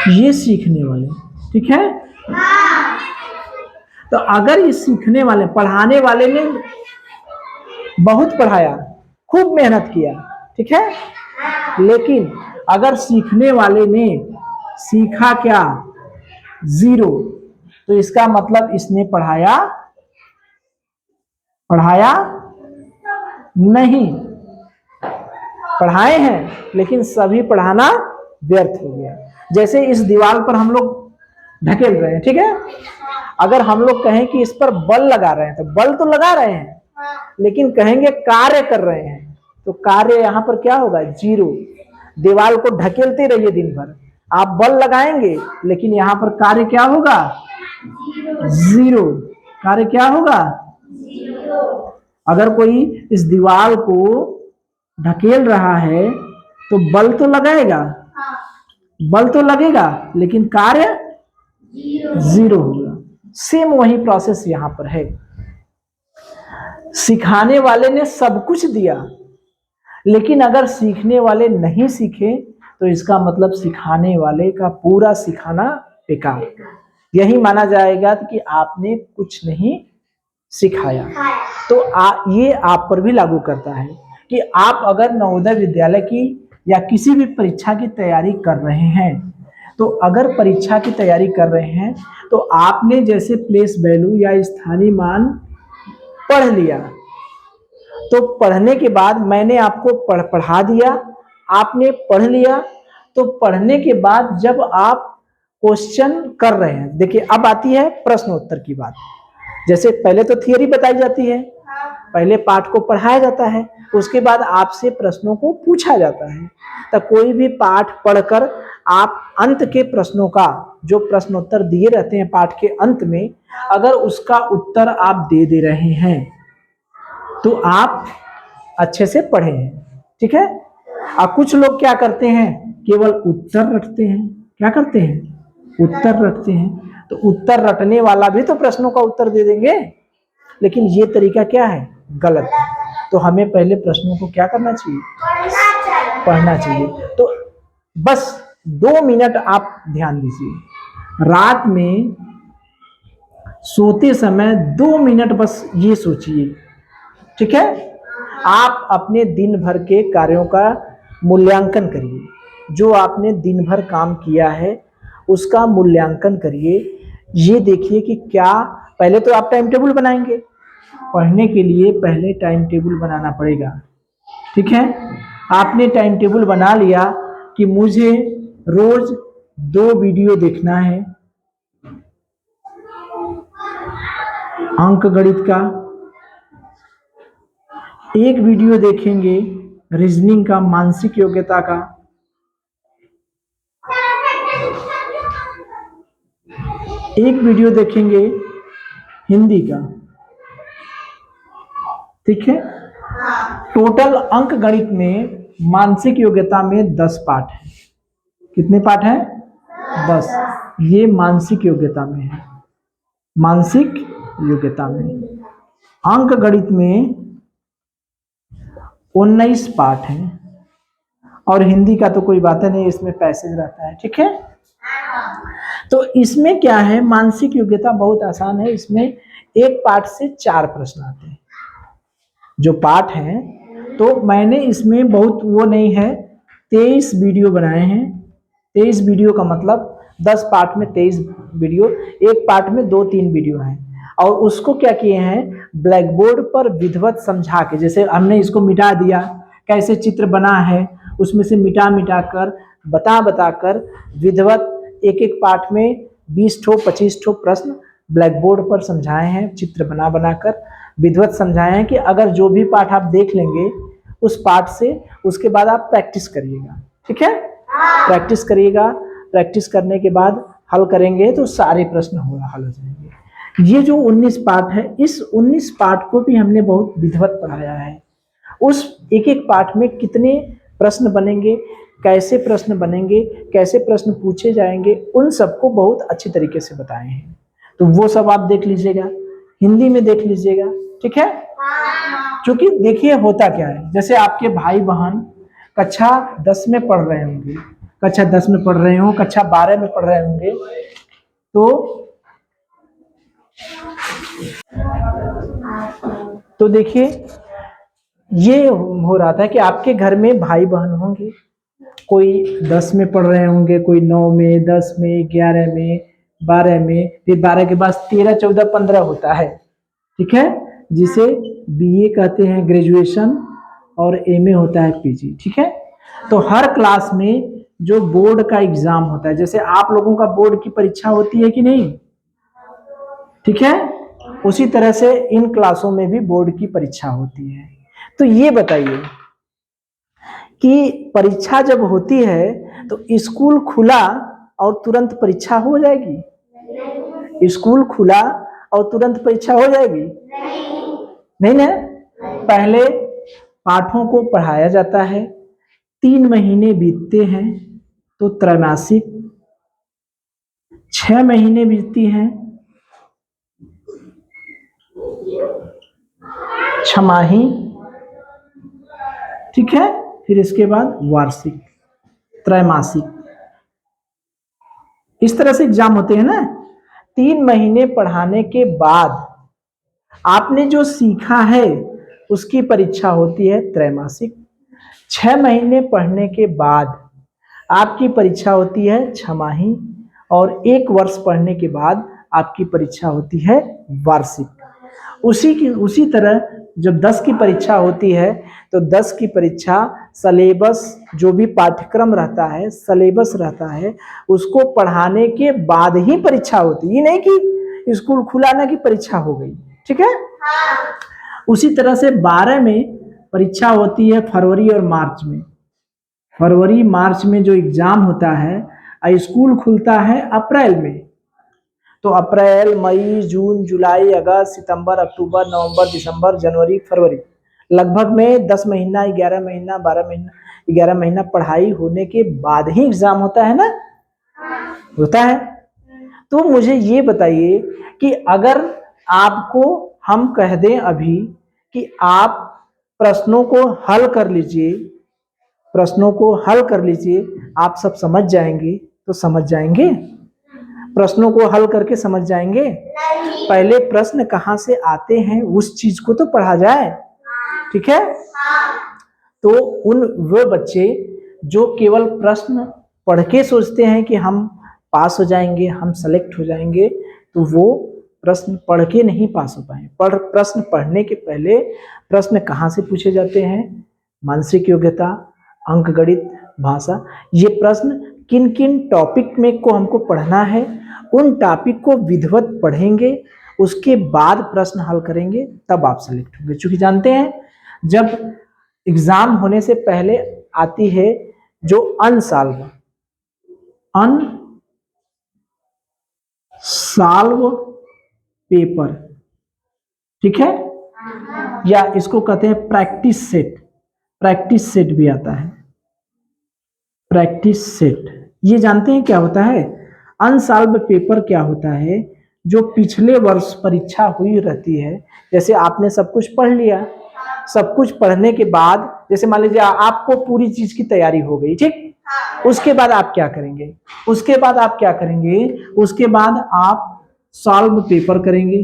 ये सीखने वाले, ठीक है? तो अगर ये सीखने वाले, पढ़ाने वाले ने बहुत पढ़ाया, खूब मेहनत किया, ठीक है, लेकिन अगर सीखने वाले ने सीखा क्या? 0, तो इसका मतलब इसने पढ़ाया नहीं। पढ़ाए हैं लेकिन सभी पढ़ाना व्यर्थ हो गया। जैसे इस दीवार पर हम लोग ढकेल रहे हैं, ठीक है, अगर हम लोग कहें कि इस पर बल लगा रहे हैं, तो बल तो लगा रहे हैं, लेकिन कहेंगे कार्य कर रहे हैं, तो कार्य यहाँ पर क्या होगा? 0। दीवार को ढकेलते रहिए दिन भर, आप बल लगाएंगे लेकिन यहाँ पर कार्य क्या होगा? 0। कार्य क्या होगा? 0। अगर कोई इस दीवार को ढकेल रहा है तो बल तो लगाएगा, बल तो लगेगा, लेकिन कार्य 0 होगा। सेम वही प्रोसेस यहां पर है। सिखाने वाले ने सब कुछ दिया, लेकिन अगर सीखने वाले नहीं सीखे तो इसका मतलब सिखाने वाले का पूरा सिखाना बेकार। यही माना जाएगा कि आपने कुछ नहीं सिखाया। तो ये आप पर भी लागू करता है कि आप अगर नवोदय विद्यालय की या किसी भी परीक्षा की तैयारी कर रहे हैं, तो अगर परीक्षा की तैयारी कर रहे हैं तो आपने जैसे प्लेस वैल्यू या स्थानीय मान पढ़ लिया, तो पढ़ने के बाद मैंने आपको पढ़ा दिया, आपने पढ़ लिया, तो पढ़ने के बाद जब आप क्वेश्चन कर रहे हैं, देखिए अब आती है प्रश्न उत्तर की बात। जैसे पहले तो थियरी बताई जाती है, पहले पाठ को पढ़ाया जाता है, उसके बाद आपसे प्रश्नों को पूछा जाता है। तो कोई भी पाठ पढ़कर आप अंत के प्रश्नों का, जो प्रश्नोत्तर दिए रहते हैं पाठ के अंत में, अगर उसका उत्तर आप दे रहे हैं तो आप अच्छे से पढ़े हैं, ठीक है। अब कुछ लोग क्या करते हैं, केवल उत्तर रखते हैं। क्या करते हैं? उत्तर रखते हैं। तो उत्तर रटने वाला भी तो प्रश्नों का उत्तर दे देंगे, लेकिन ये तरीका क्या है, गलत है। तो हमें पहले प्रश्नों को क्या करना चाहिए, पढ़ना चाहिए। तो बस 2 मिनट आप ध्यान दीजिए, रात में सोते समय 2 मिनट बस ये सोचिए, ठीक है। आप अपने दिन भर के कार्यों का मूल्यांकन करिए, जो आपने दिन भर काम किया है उसका मूल्यांकन करिए। ये देखिए कि क्या, पहले तो आप टाइम टेबल बनाएंगे, पढ़ने के लिए पहले टाइम टेबल बनाना पड़ेगा, ठीक है। आपने टाइम टेबल बना लिया कि मुझे रोज 2 वीडियो देखना है अंक गणित का, 1 वीडियो देखेंगे रीजनिंग का, मानसिक योग्यता का, 1 वीडियो देखेंगे हिंदी का, ठीक है। टोटल अंक गणित में मानसिक योग्यता में 10 पाठ है। कितने पाठ है, 10। ये मानसिक योग्यता में है, मानसिक योग्यता में। अंक गणित में 19 पाठ है, और हिंदी का तो कोई बात नहीं, इसमें पैसेज रहता है, ठीक है। तो इसमें क्या है, मानसिक योग्यता बहुत आसान है, इसमें एक पाठ से 4 प्रश्न आते हैं जो पाठ है। तो मैंने इसमें बहुत वो नहीं है, 23 वीडियो बनाए हैं। 23 वीडियो का मतलब 10 पार्ट में 23 वीडियो, एक पार्ट में 2-3 वीडियो हैं। और उसको क्या किए हैं, ब्लैक बोर्ड पर विधिवत समझा के, जैसे हमने इसको मिटा दिया, कैसे चित्र बना है उसमें से मिटा मिटा कर, बता बता कर विधिवत एक एक पार्ट में 20 ठो 25 ठो प्रश्न ब्लैक बोर्ड पर समझाए हैं, चित्र बना बना कर विधिवत समझाए हैं कि अगर जो भी पाठ आप देख लेंगे उस पाठ से, उसके बाद आप प्रैक्टिस करिएगा, ठीक है। प्रैक्टिस करिएगा, प्रैक्टिस करने के बाद हल करेंगे तो सारे प्रश्न हल हो जाएंगे। ये जो 19 पाठ है, इस 19 पाठ को भी हमने बहुत विधिवत पढ़ाया है। उस एक एक पाठ में कितने प्रश्न बनेंगे, कैसे प्रश्न बनेंगे, कैसे प्रश्न पूछे जाएंगे, उन सबको बहुत अच्छी तरीके से बताए हैं। तो वो सब आप देख लीजिएगा, हिंदी में देख लीजिएगा, ठीक है। क्योंकि देखिए होता क्या है, जैसे आपके भाई बहन कक्षा 10 में पढ़ रहे होंगे, कक्षा 10 में पढ़ रहे हो, कक्षा 12 में पढ़ रहे होंगे, तो देखिए ये हो रहा था कि आपके घर में भाई बहन होंगे, कोई 10 में पढ़ रहे होंगे, कोई 9 में, 10 में, 11 में, 12 में, फिर 12 के बाद 13, 14, 15 होता है, ठीक है, जिसे बीए कहते हैं ग्रेजुएशन, और एमए होता है पीजी, ठीक है। तो हर क्लास में जो बोर्ड का एग्जाम होता है, जैसे आप लोगों का बोर्ड की परीक्षा होती है कि नहीं, ठीक है, उसी तरह से इन क्लासों में भी बोर्ड की परीक्षा होती है। तो ये बताइए कि परीक्षा जब होती है तो स्कूल खुला और तुरंत परीक्षा हो जाएगी? स्कूल खुला और तुरंत परीक्षा हो जाएगी? नहीं ना, पहले पाठों को पढ़ाया जाता है, 3 महीने बीतते हैं तो त्रैमासिक, 6 महीने बीतती हैं छमाही, ठीक है, फिर इसके बाद वार्षिक, त्रैमासिक, इस तरह से एग्जाम होते हैं ना। 3 महीने पढ़ाने के बाद आपने जो सीखा है उसकी परीक्षा होती है त्रैमासिक। 6 महीने पढ़ने के बाद आपकी परीक्षा होती है छमाही, और 1 वर्ष पढ़ने के बाद आपकी परीक्षा होती है वार्षिक। उसी तरह जब 10 की परीक्षा होती है तो 10 की परीक्षा सलेबस, जो भी पाठ्यक्रम रहता है, सलेबस रहता है, उसको पढ़ाने के बाद ही परीक्षा होती है। ये नहीं कि स्कूल खुला ना कि परीक्षा हो गई, ठीक है। उसी तरह से 12 में परीक्षा होती है फरवरी और मार्च में। फरवरी मार्च में जो एग्जाम होता है, स्कूल खुलता है अप्रैल में। तो अप्रैल, मई, जून, जुलाई, अगस्त, सितंबर, अक्टूबर, नवंबर, दिसंबर, जनवरी, फरवरी, लगभग में 10 महीना, 11 महीना, 12 महीना, 11 महीना पढ़ाई होने के बाद ही एग्जाम होता है ना, होता है। तो मुझे ये बताइए कि अगर आपको हम कह दें अभी कि आप प्रश्नों को हल कर लीजिए, प्रश्नों को हल कर लीजिए, आप सब समझ जाएंगे, तो समझ जाएंगे? प्रश्नों को हल करके समझ जाएंगे? पहले प्रश्न कहाँ से आते हैं उस चीज को तो पढ़ा जाए, ठीक है? तो उन वो बच्चे जो केवल प्रश्न पढ़ के सोचते हैं कि हम पास हो जाएंगे, हम सेलेक्ट हो जाएंगे, तो वो प्रश्न पढ़ के नहीं पास हो पाए। प्रश्न पढ़ने के पहले प्रश्न कहाँ से पूछे जाते हैं? मानसिक योग्यता, अंकगणित, भाषा। ये प्रश्न किन किन टॉपिक में को हमको पढ़ना है, उन टॉपिक को विधिवत पढ़ेंगे, उसके बाद प्रश्न हल करेंगे, तब आप सेलेक्ट होंगे। क्योंकि जानते हैं जब एग्जाम होने से पहले आती है जो अनसॉल्व पेपर, ठीक है, या इसको कहते हैं प्रैक्टिस सेट, प्रैक्टिस सेट भी आता है, प्रैक्टिस सेट। ये जानते हैं क्या होता है? अनसॉल्व पेपर क्या होता है? जो पिछले वर्ष परीक्षा हुई रहती है, जैसे आपने सब कुछ पढ़ लिया, सब कुछ पढ़ने के बाद जैसे मान लीजिए आपको पूरी चीज की तैयारी हो गई, ठीक, उसके बाद आप क्या करेंगे? उसके बाद आप क्या करेंगे? उसके बाद आप सॉल्व पेपर करेंगे।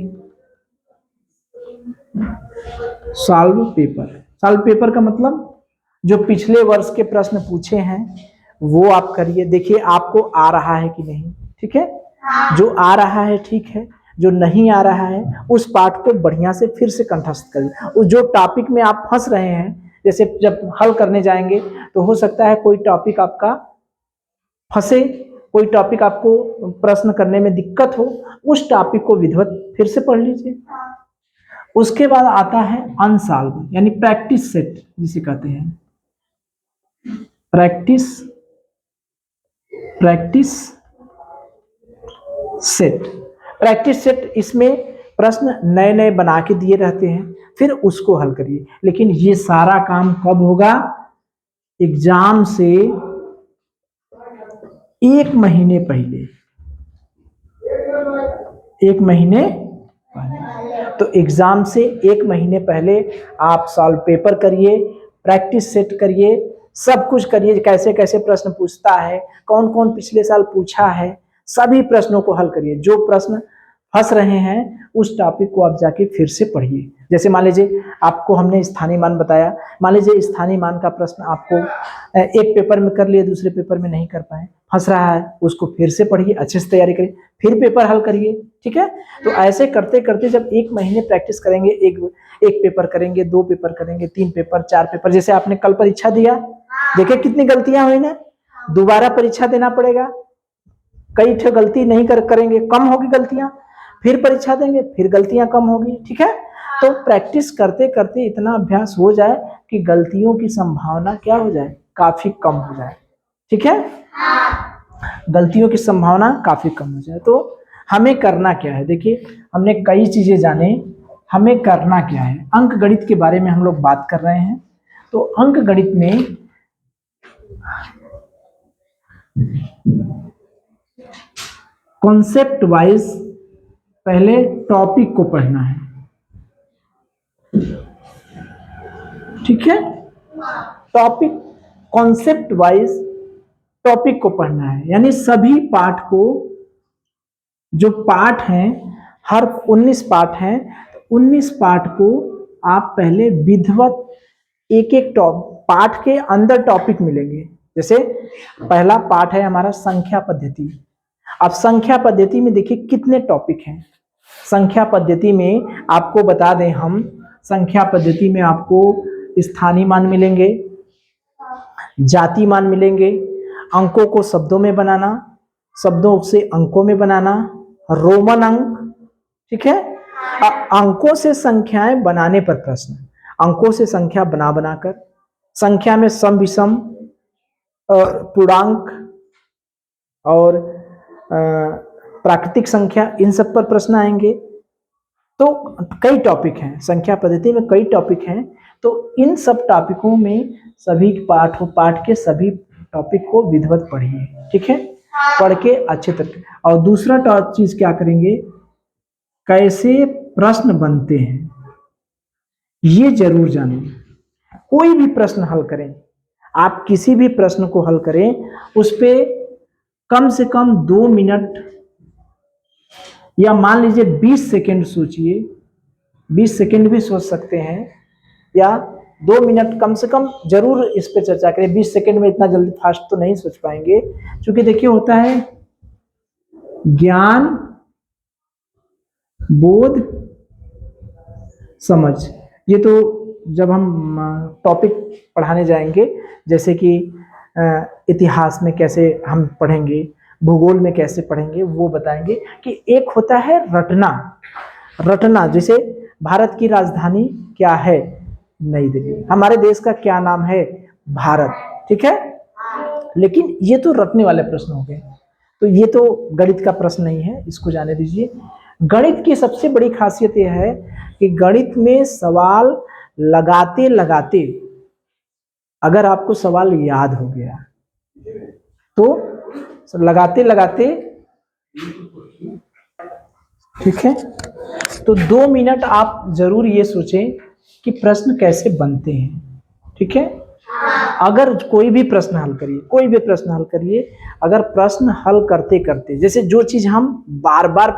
सॉल्व पेपर, सॉल्व पेपर का मतलब जो पिछले वर्ष के प्रश्न पूछे हैं वो आप करिए, देखिए आपको आ रहा है कि नहीं, ठीक है? जो आ रहा है ठीक है, जो नहीं आ रहा है उस पाठ को बढ़िया से फिर से कंठस्थ करिए। उस जो टॉपिक में आप फंस रहे हैं, जैसे जब हल करने जाएंगे तो हो सकता है कोई टॉपिक आपका फंसे, कोई टॉपिक आपको प्रश्न करने में दिक्कत हो, उस टॉपिक को विधिवत फिर से पढ़ लीजिए। उसके बाद आता है अनसॉल्व, यानी प्रैक्टिस सेट जिसे कहते हैं, प्रैक्टिस सेट। प्रैक्टिस सेट इसमें प्रश्न नए नए बना के दिए रहते हैं, फिर उसको हल करिए। लेकिन ये सारा काम कब होगा? एग्जाम से 1 महीने पहले, 1 महीने पहले। तो एग्जाम से 1 महीने पहले आप सॉल्व पेपर करिए, प्रैक्टिस सेट करिए, सब कुछ करिए, कैसे कैसे प्रश्न पूछता है, कौन कौन पिछले साल पूछा है, सभी प्रश्नों को हल करिए। जो प्रश्न फंस रहे हैं उस टॉपिक को आप जाके फिर से पढ़िए। जैसे मान लीजिए आपको हमने स्थानीय मान बताया, मान लीजिए स्थानीय मान का प्रश्न आपको एक पेपर में कर लिए, दूसरे पेपर में नहीं कर पाए, फंस रहा है, उसको फिर से पढ़िए, अच्छे से तैयारी करिए, फिर पेपर हल करिए, ठीक है? तो ऐसे करते करते जब 1 महीने प्रैक्टिस करेंगे, एक पेपर करेंगे, 2 पेपर करेंगे, 3 पेपर, 4 पेपर, जैसे आपने कल परीक्षा दिया, देखिए कितनी गलतियां हुई ना, दोबारा परीक्षा देना पड़ेगा, कई ठे गलती नहीं करेंगे, कम होगी गलतियां, फिर परीक्षा देंगे, फिर गलतियां कम होगी, ठीक है? तो प्रैक्टिस करते करते इतना अभ्यास हो जाए कि गलतियों की संभावना क्या हो जाए? काफी कम हो जाए, ठीक है? गलतियों की संभावना काफी कम हो जाए। तो हमें करना क्या है? देखिए हमने कई चीजें जाने, हमें करना क्या है? अंक गणित के बारे में हम लोग बात कर रहे हैं। तो अंक गणित में कॉन्सेप्ट वाइज पहले टॉपिक को पढ़ना है, ठीक है? टॉपिक, कॉन्सेप्ट वाइज टॉपिक को पढ़ना है, यानी सभी पाठ को, जो पाठ हैं, हर 19 पाठ हैं, 19 पाठ को आप पहले विधिवत एक एक पाठ के अंदर टॉपिक मिलेंगे। जैसे पहला पाठ है हमारा संख्या पद्धति। अब संख्या पद्धति में देखिए कितने टॉपिक हैं। संख्या पद्धति में आपको बता दें हम, संख्या पद्धति में आपको स्थानीय मान मिलेंगे, जाति मान मिलेंगे, अंकों को शब्दों में बनाना, शब्दों से अंकों में बनाना, रोमन अंक, ठीक है? अंकों से संख्याएं बनाने पर प्रश्न, अंकों से संख्या बना बनाकर, संख्या में सम विषम, पूर्णांक और प्राकृतिक संख्या, इन सब पर प्रश्न आएंगे। तो कई टॉपिक हैं, संख्या पद्धति में कई टॉपिक हैं। तो इन सब टॉपिकों में सभी पाठ के सभी टॉपिक को विधिवत पढ़िए, ठीक है? पढ़ के अच्छे तरीके। और दूसरा चीज क्या करेंगे, कैसे प्रश्न बनते हैं ये जरूर जानें। कोई भी प्रश्न हल करें, आप किसी भी प्रश्न को हल करें, उस पे कम से कम 2 मिनट या मान लीजिए 20 सेकेंड सोचिए, 20 सेकेंड भी सोच सकते हैं, या 2 मिनट कम से कम जरूर इस पे चर्चा करें। 20 सेकेंड में इतना जल्दी फास्ट तो नहीं सोच पाएंगे, क्योंकि देखिए होता है ज्ञान, बोध, समझ। ये तो जब हम टॉपिक पढ़ाने जाएंगे, जैसे कि इतिहास में कैसे हम पढ़ेंगे, भूगोल में कैसे पढ़ेंगे, वो बताएंगे कि एक होता है रटना। रटना जैसे भारत की राजधानी क्या है, नई दिल्ली। हमारे देश का क्या नाम है, भारत, ठीक है। लेकिन ये तो रटने वाले प्रश्न हो गए, तो ये तो गणित का प्रश्न नहीं है, इसको जाने दीजिए। गणित की सबसे बड़ी खासियत यह है कि गणित में सवाल लगाते लगाते अगर आपको सवाल याद हो गया तो लगाते लगाते, ठीक है, तो 2 मिनट आप जरूर ये सोचें कि प्रश्न कैसे बनते हैं, ठीक है। अगर कोई भी प्रश्न हल करिए, कोई भी प्रश्न हल करिए, अगर प्रश्न हल करते करते, जैसे जो चीज हम बार बार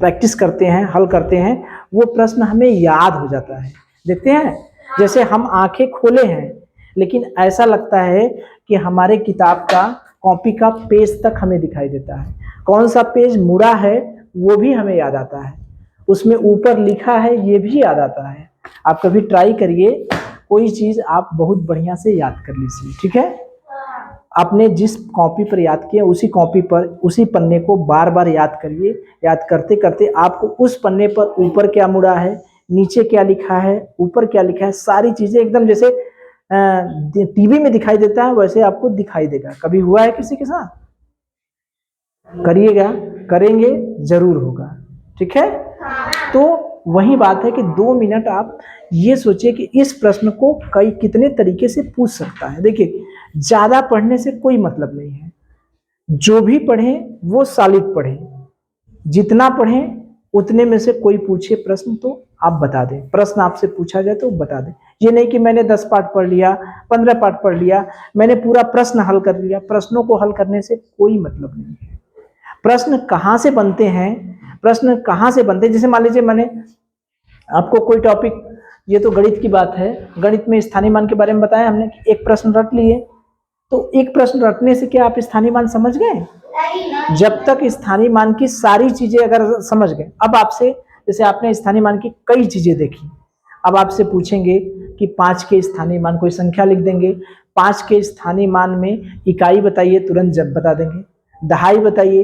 प्रैक्टिस करते हैं, हल करते हैं, वो प्रश्न हमें याद हो जाता है। देखते हैं, जैसे हम आंखें खोले हैं, लेकिन ऐसा लगता है कि हमारे किताब का, कॉपी का पेज तक हमें दिखाई देता है, कौन सा पेज मुड़ा है वो भी हमें याद आता है, उसमें ऊपर लिखा है ये भी याद आता है। आप कभी ट्राई करिए, कोई चीज आप बहुत बढ़िया से याद कर लीजिए, ठीक है। आपने जिस कॉपी पर याद किया, उसी कॉपी पर, उसी पन्ने को बार बार याद करिए। याद करते करते आपको उस पन्ने पर ऊपर क्या मुड़ा है, नीचे क्या लिखा है, ऊपर क्या लिखा है, सारी चीजें एकदम जैसे टीवी में दिखाई देता है वैसे आपको दिखाई देगा। कभी हुआ है किसी के साथ? करिएगा, करेंगे जरूर होगा, ठीक है। तो वही बात है कि 2 मिनट आप ये सोचिए कि इस प्रश्न को कई कितने तरीके से पूछ सकता है। देखिए, ज्यादा पढ़ने से कोई मतलब नहीं है, जो भी पढ़ें वो सॉलिड पढ़ें, जितना पढ़ें उतने में से कोई पूछे प्रश्न तो आप बता दें, प्रश्न आपसे पूछा जाए तो बता दें। ये नहीं कि मैंने 10 पाठ पढ़ लिया, 15 पाठ पढ़ लिया, मैंने पूरा प्रश्न हल कर लिया। प्रश्नों को हल करने से कोई मतलब नहीं है। प्रश्न कहाँ से बनते हैं, प्रश्न कहाँ से बनते हैं, जैसे मान लीजिए मैंने आपको कोई टॉपिक, ये तो गणित की बात है, गणित में स्थानीय मान के बारे में बताया हमने कि एक प्रश्न रट लिए, तो एक प्रश्न रटने से क्या आप स्थानीय मान समझ गए? जब तक स्थानीय मान की सारी चीजें अगर समझ गए, अब आपसे, जैसे आपने स्थानीय मान की कई चीजें देखी, अब आपसे पूछेंगे कि 5 के स्थानीय मान, कोई संख्या लिख देंगे, 5 के स्थानीय मान में इकाई बताइए, तुरंत जब बता देंगे। दहाई बताइए,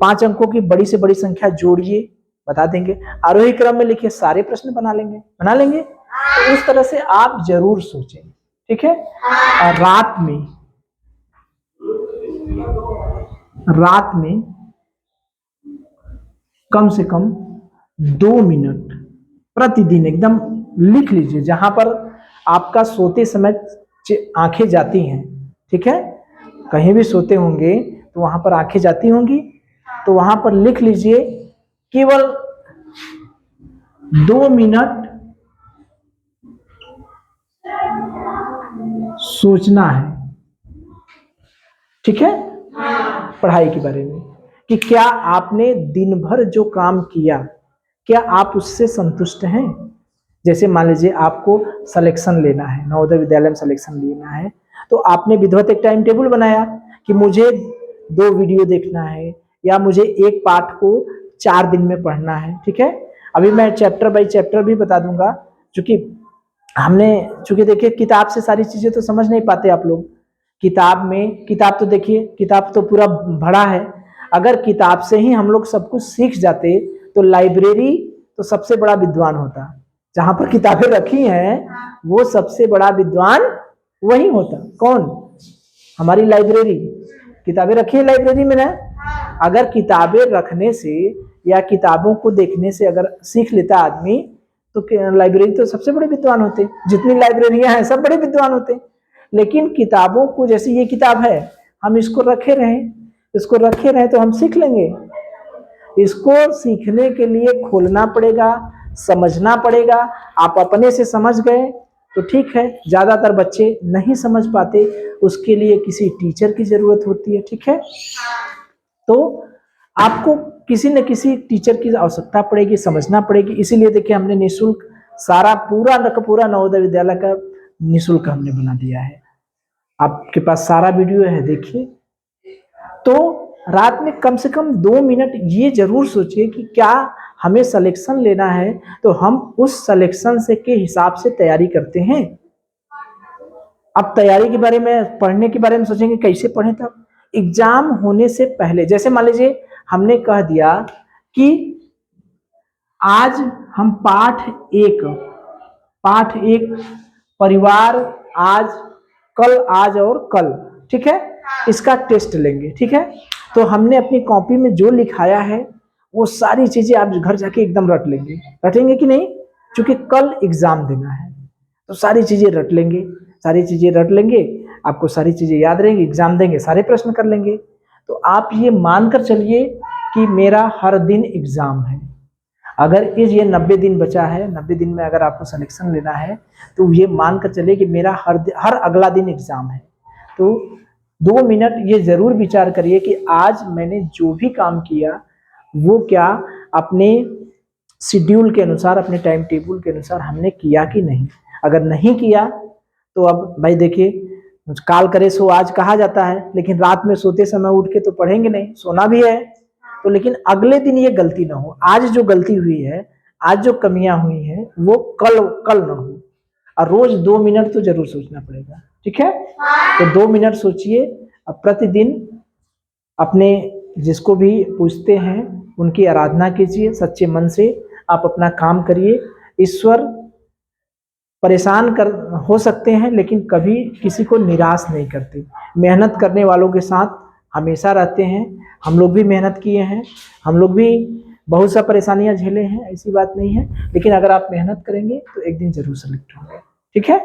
5 अंकों की बड़ी से बड़ी संख्या जोड़िए, बता देंगे। आरोही क्रम में लिखिए, सारे प्रश्न बना लेंगे। तो इस तरह से आप जरूर सोचें, ठीक है। और रात में कम से कम 2 मिनट प्रतिदिन एकदम लिख लीजिए, जहां पर आपका सोते समय आंखें जाती हैं, ठीक है। कहीं भी सोते होंगे तो वहां पर आंखें जाती होंगी, तो वहां पर लिख लीजिए, केवल 2 मिनट सोचना है, ठीक है, पढ़ाई के बारे में, कि क्या आपने दिन भर जो काम किया, क्या आप उससे संतुष्ट हैं। जैसे मान लीजिए आपको सिलेक्शन लेना है, नवोदय विद्यालय में सिलेक्शन लेना है, तो आपने विधिवत एक टाइम टेबल बनाया कि मुझे 2 वीडियो देखना है, या मुझे एक पाठ को 4 दिन में पढ़ना है, ठीक है। अभी मैं चैप्टर बाय चैप्टर भी बता दूंगा, चूंकि देखिए किताब से सारी चीजें तो समझ नहीं पाते आप लोग। किताब तो देखिए, किताब तो पूरा भरा है। अगर किताब से ही हम लोग सब कुछ सीख जाते तो लाइब्रेरी तो सबसे बड़ा विद्वान होता। जहां पर किताबें रखी हैं वो सबसे बड़ा विद्वान वही होता। कौन? हमारी लाइब्रेरी। किताबें रखी है लाइब्रेरी में ना। अगर किताबें रखने से या किताबों को देखने से अगर सीख लेता आदमी, तो लाइब्रेरी तो सबसे बड़े विद्वान होते। जितनी लाइब्रेरियां हैं सब बड़े विद्वान होते। लेकिन किताबों को, जैसे ये किताब है, हम इसको रखे रहें इसको रखे रहे तो हम सीख लेंगे। इसको सीखने के लिए खोलना पड़ेगा, समझना पड़ेगा। आप अपने से समझ गए तो ठीक है, ज्यादातर बच्चे नहीं समझ पाते, उसके लिए किसी टीचर की जरूरत होती है। ठीक है, तो आपको किसी न किसी टीचर की आवश्यकता पड़ेगी, समझना पड़ेगी। इसीलिए देखिए हमने निःशुल्क सारा पूरा नवोदय विद्यालय का निःशुल्क हमने बना दिया है। आपके पास सारा वीडियो है, देखिए। तो रात में कम से कम 2 मिनट ये जरूर सोचिए कि क्या हमें सिलेक्शन लेना है तो हम उस सिलेक्शन से के हिसाब से तैयारी करते हैं। अब तैयारी के बारे में, पढ़ने के बारे में सोचेंगे कैसे पढ़ें। तब एग्जाम होने से पहले, जैसे मान लीजिए हमने कह दिया कि आज हम पाठ एक परिवार आज, कल, आज और कल, ठीक है, इसका टेस्ट लेंगे। ठीक है, तो हमने अपनी कॉपी में जो लिखाया है वो सारी चीजें आप घर जाके एकदम रट लेंगे। रटेंगे कि नहीं? क्योंकि कल एग्जाम देना है तो सारी चीजें रट लेंगे, आपको सारी चीजें याद रहेंगी, एग्जाम देंगे सारे प्रश्न कर लेंगे। तो आप ये मानकर चलिए कि मेरा हर दिन एग्जाम है। अगर ये 90 दिन बचा है, 90 दिन में अगर आपको सिलेक्शन लेना है तो ये मानकर चलिए कि मेरा हर अगला दिन एग्जाम है। तो 2 मिनट ये जरूर विचार करिए कि आज मैंने जो भी काम किया वो क्या अपने शेड्यूल के अनुसार, अपने टाइम टेबल के अनुसार हमने किया कि नहीं। अगर नहीं किया तो अब भाई देखिए, काल करे सो आज कहा जाता है, लेकिन रात में सोते समय उठ के तो पढ़ेंगे नहीं, सोना भी है। तो लेकिन अगले दिन ये गलती ना हो, आज जो गलती हुई है, आज जो कमियां हुई हैं वो कल ना हो। और रोज 2 मिनट तो जरूर सोचना पड़ेगा। ठीक है, तो 2 मिनट सोचिए। अब प्रतिदिन अपने जिसको भी पूछते हैं उनकी आराधना कीजिए, सच्चे मन से आप अपना काम करिए। ईश्वर परेशान हो सकते हैं लेकिन कभी किसी को निराश नहीं करते, मेहनत करने वालों के साथ हमेशा रहते हैं। हम लोग भी मेहनत किए हैं, हम लोग भी बहुत सा परेशानियां झेले हैं, ऐसी बात नहीं है, लेकिन अगर आप मेहनत करेंगे तो एक दिन जरूर सेलेक्ट होंगे। ठीक है,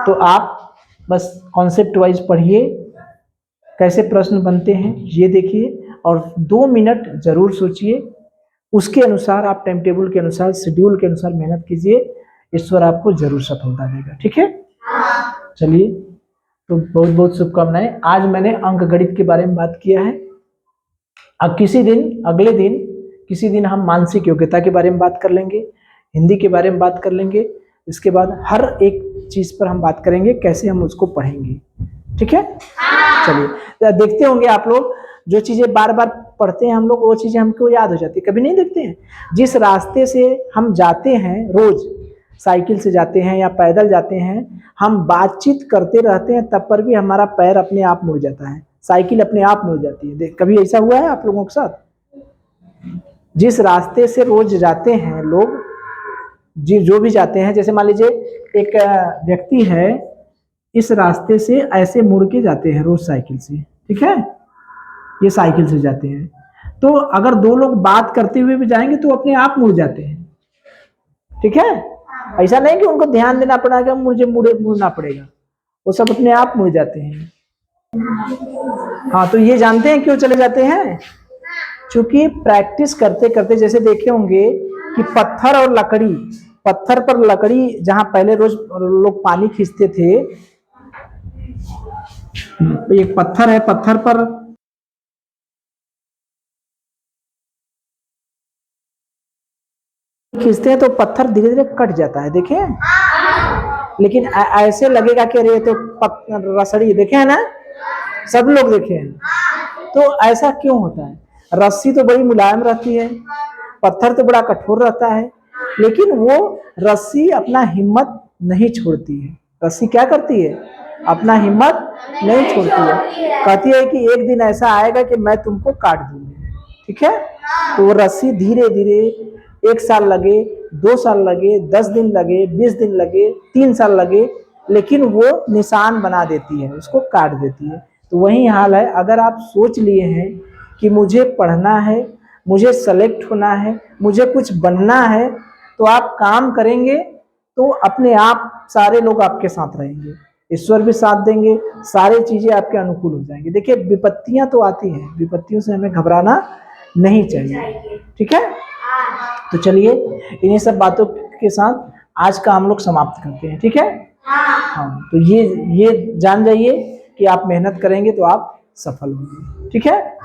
तो आप बस कॉन्सेप्ट वाइज पढ़िए, कैसे प्रश्न बनते हैं ये देखिए, और 2 मिनट जरूर सोचिए। उसके अनुसार आप टाइम टेबल के अनुसार, शेड्यूल के अनुसार मेहनत कीजिए, ईश्वर आपको जरूर सफलता देगा। ठीक है, चलिए, तो बहुत बहुत शुभकामनाएं। आज मैंने अंक गणित के बारे में बात किया है। अब अगले दिन किसी दिन हम मानसिक योग्यता के बारे में बात कर लेंगे, हिंदी के बारे में बात कर लेंगे। इसके बाद हर एक चीज पर हम बात करेंगे, कैसे हम उसको पढ़ेंगे। ठीक है, चलिए, देखते होंगे आप लोग, जो चीजें बार बार पढ़ते हैं हम लोग वो चीजें हमको याद हो जाती है, कभी नहीं देखते हैं। जिस रास्ते से हम जाते हैं, रोज साइकिल से जाते हैं या पैदल जाते हैं, हम बातचीत करते रहते हैं तब पर भी हमारा पैर अपने आप मुड़ जाता है, साइकिल अपने आप मुड़ जाती है। कभी ऐसा हुआ है आप लोगों के साथ? जिस रास्ते से रोज जाते हैं लोग, जो भी जाते हैं, जैसे मान लीजिए एक व्यक्ति है, इस रास्ते से ऐसे मुड़ के जाते हैं रोज साइकिल से, ठीक है, ये साइकिल से जाते हैं, तो अगर 2 लोग बात करते हुए भी जाएंगे तो अपने आप मुड़ जाते हैं। ठीक है, ऐसा नहीं कि उनको ध्यान देना पड़ेगा, मुझे मुड़ना पड़ेगा, वो सब अपने आप मुड़ जाते हैं। हाँ, तो ये जानते हैं क्यों चले जाते हैं? क्योंकि प्रैक्टिस करते करते, जैसे देखे होंगे कि पत्थर पर लकड़ी जहां पहले रोज लोग पानी खींचते थे, एक पत्थर है, पत्थर पर खींचते हैं तो पत्थर धीरे धीरे कट जाता है, देखे? लेकिन ऐसे लगेगा कि अरे तो रसड़ी, देखे है ना, सब लोग देखे हैं। तो ऐसा क्यों होता है? रस्सी तो बड़ी मुलायम रहती है, पत्थर तो बड़ा कठोर रहता है, लेकिन वो रस्सी अपना हिम्मत नहीं छोड़ती है। रस्सी क्या करती है? अपना हिम्मत नहीं छोड़ती है, कहती है कि एक दिन ऐसा आएगा कि मैं तुमको काट दूंगी। ठीक है, तो वो रस्सी धीरे धीरे 1 साल लगे, 2 साल लगे, 10 दिन लगे, 20 दिन लगे, 3 साल लगे, लेकिन वो निशान बना देती है, उसको काट देती है। तो वही हाल है, अगर आप सोच लिए हैं कि मुझे पढ़ना है, मुझे सेलेक्ट होना है, मुझे कुछ बनना है, तो आप काम करेंगे तो अपने आप सारे लोग आपके साथ रहेंगे। ईश्वर भी साथ देंगे, सारी चीजें आपके अनुकूल हो जाएंगी। देखिए विपत्तियां तो आती हैं, विपत्तियों से हमें घबराना नहीं चाहिए, ठीक है। तो चलिए इन्हीं सब बातों के साथ आज का हम लोग समाप्त करते हैं, ठीक है। हाँ, तो ये जान जाइए कि आप मेहनत करेंगे तो आप सफल होंगे, ठीक है।